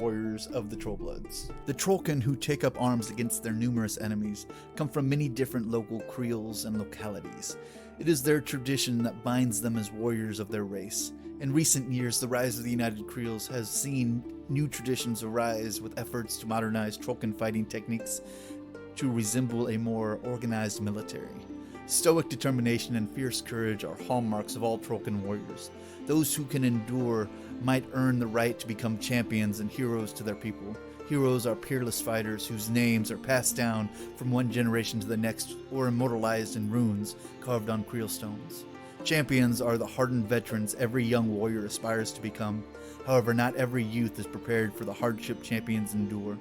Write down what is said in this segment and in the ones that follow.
warriors of the Trollbloods. The Trollkin who take up arms against their numerous enemies come from many different local creoles and localities. It is their tradition that binds them as warriors of their race. In recent years, the rise of the United Creoles has seen new traditions arise with efforts to modernize Trollkin fighting techniques to resemble a more organized military. Stoic determination and fierce courage are hallmarks of all Trollkin warriors. Those who can endure might earn the right to become champions and heroes to their people. Heroes are peerless fighters whose names are passed down from one generation to the next or immortalized in runes carved on creel stones. Champions are the hardened veterans every young warrior aspires to become. However, not every youth is prepared for the hardship champions endure.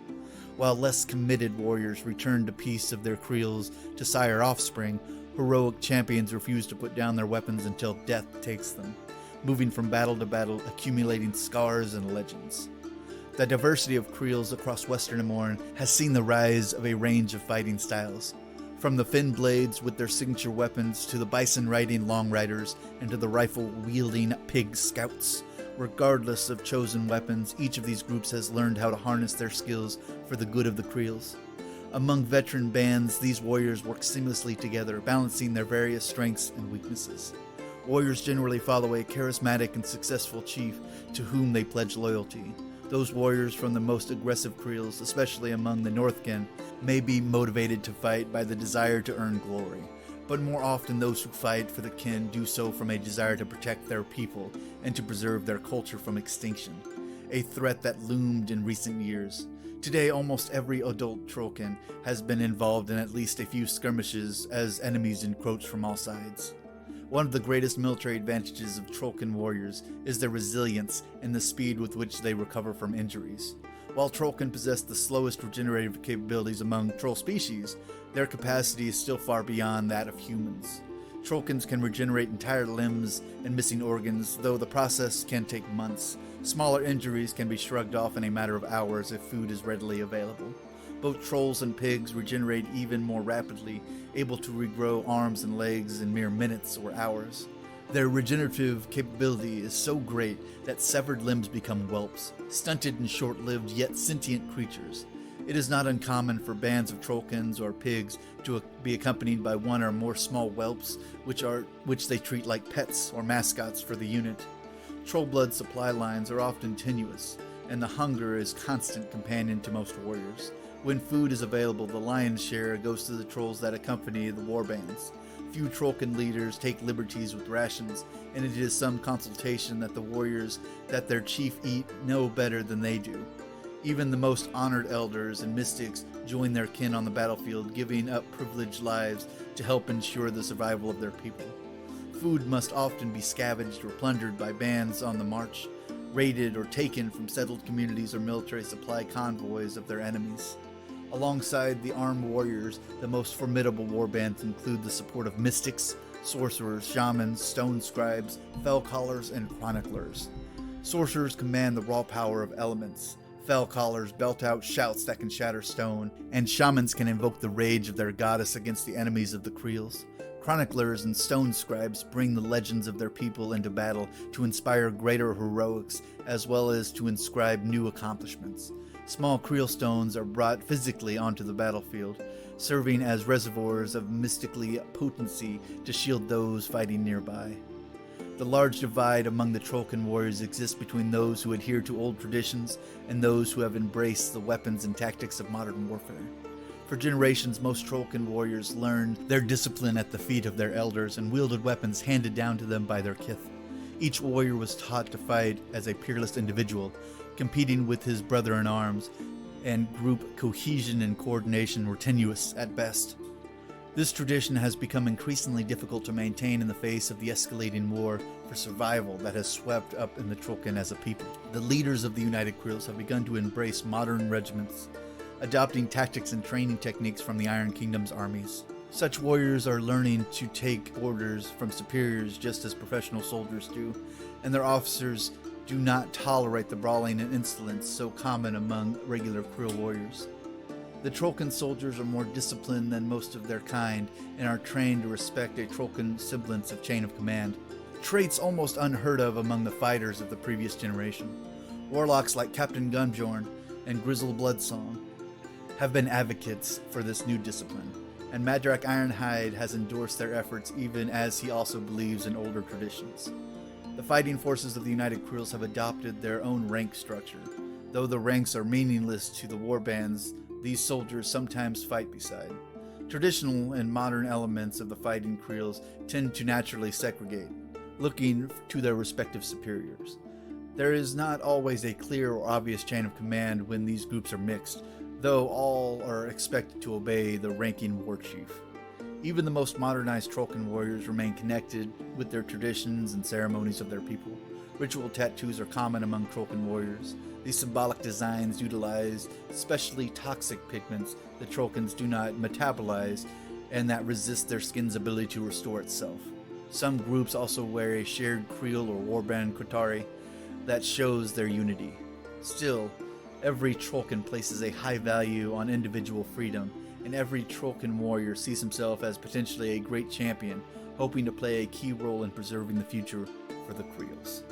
While less committed warriors return to peace of their creels to sire offspring, heroic champions refuse to put down their weapons until death takes them, moving from battle to battle, accumulating scars and legends. The diversity of creels across Western Amorn has seen the rise of a range of fighting styles. From the Finn Blades with their signature weapons, to the bison-riding Long Riders, and to the rifle-wielding Pig Scouts. Regardless of chosen weapons, each of these groups has learned how to harness their skills for the good of the creels. Among veteran bands, these warriors work seamlessly together, balancing their various strengths and weaknesses. Warriors generally follow a charismatic and successful chief to whom they pledge loyalty. Those warriors from the most aggressive creels, especially among the Northkin, may be motivated to fight by the desire to earn glory, but more often those who fight for the kin do so from a desire to protect their people and to preserve their culture from extinction, a threat that loomed in recent years. Today, almost every adult Trollkin has been involved in at least a few skirmishes as enemies encroach from all sides. One of the greatest military advantages of Trollkin warriors is their resilience and the speed with which they recover from injuries. While Trollkin possess the slowest regenerative capabilities among troll species, their capacity is still far beyond that of humans. Trollkins can regenerate entire limbs and missing organs, though the process can take months. Smaller injuries can be shrugged off in a matter of hours if food is readily available. Both trolls and pigs regenerate even more rapidly, able to regrow arms and legs in mere minutes or hours. Their regenerative capability is so great that severed limbs become whelps, stunted and short-lived yet sentient creatures. It is not uncommon for bands of trollkins or pigs to be accompanied by one or more small whelps, which they treat like pets or mascots for the unit. Trollblood supply lines are often tenuous, and the hunger is constant companion to most warriors. When food is available, the lion's share goes to the trolls that accompany the warbands. Few Trollkin leaders take liberties with rations, and it is some consultation that the warriors that their chief eat know better than they do. Even the most honored elders and mystics join their kin on the battlefield, giving up privileged lives to help ensure the survival of their people. Food must often be scavenged or plundered by bands on the march, raided or taken from settled communities or military supply convoys of their enemies. Alongside the armed warriors, the most formidable warbands include the support of mystics, sorcerers, shamans, stone scribes, fell callers, and chroniclers. Sorcerers command the raw power of elements. Fell callers belt out shouts that can shatter stone, and shamans can invoke the rage of their goddess against the enemies of the creels. Chroniclers and stone scribes bring the legends of their people into battle to inspire greater heroics as well as to inscribe new accomplishments. Small creel stones are brought physically onto the battlefield, serving as reservoirs of mystically potency to shield those fighting nearby. The large divide among the Trollkin warriors exists between those who adhere to old traditions and those who have embraced the weapons and tactics of modern warfare. For generations, most Trollkin warriors learned their discipline at the feet of their elders and wielded weapons handed down to them by their kith. Each warrior was taught to fight as a peerless individual, competing with his brother in arms, and group cohesion and coordination were tenuous at best. This tradition has become increasingly difficult to maintain in the face of the escalating war for survival that has swept up in the Trollkin as a people. The leaders of the United Creels have begun to embrace modern regiments, adopting tactics and training techniques from the ironkingdoms armies. Such warriors are learning to take orders from superiors just as professional soldiers do, and their officers do not tolerate the brawling and insolence so common among regular Creel warriors. The Trollkin soldiers are more disciplined than most of their kind and are trained to respect a Trollkin semblance of chain of command, traits almost unheard of among the fighters of the previous generation. Warlocks like Captain Gunbjorn and Grizzle Bloodsong have been advocates for this new discipline, and Madrak Ironhide has endorsed their efforts even as he also believes in older traditions. The fighting forces of the United Qurills have adopted their own rank structure. Though the ranks are meaningless to the warbands these soldiers sometimes fight beside. Traditional and modern elements of the fighting Qurills tend to naturally segregate, looking to their respective superiors. There is not always a clear or obvious chain of command when these groups are mixed, though all are expected to obey the ranking war chief. Even the most modernized Trollkin warriors remain connected with their traditions and ceremonies of their people. Ritual tattoos are common among Trollkin warriors. These symbolic designs utilize especially toxic pigments that Trollkins do not metabolize and that resist their skin's ability to restore itself. Some groups also wear a shared Creel or warband Kotari that shows their unity. Still, every Trollkin places a high value on individual freedom, and every Trollkin warrior sees himself as potentially a great champion, hoping to play a key role in preserving the future for the Creels.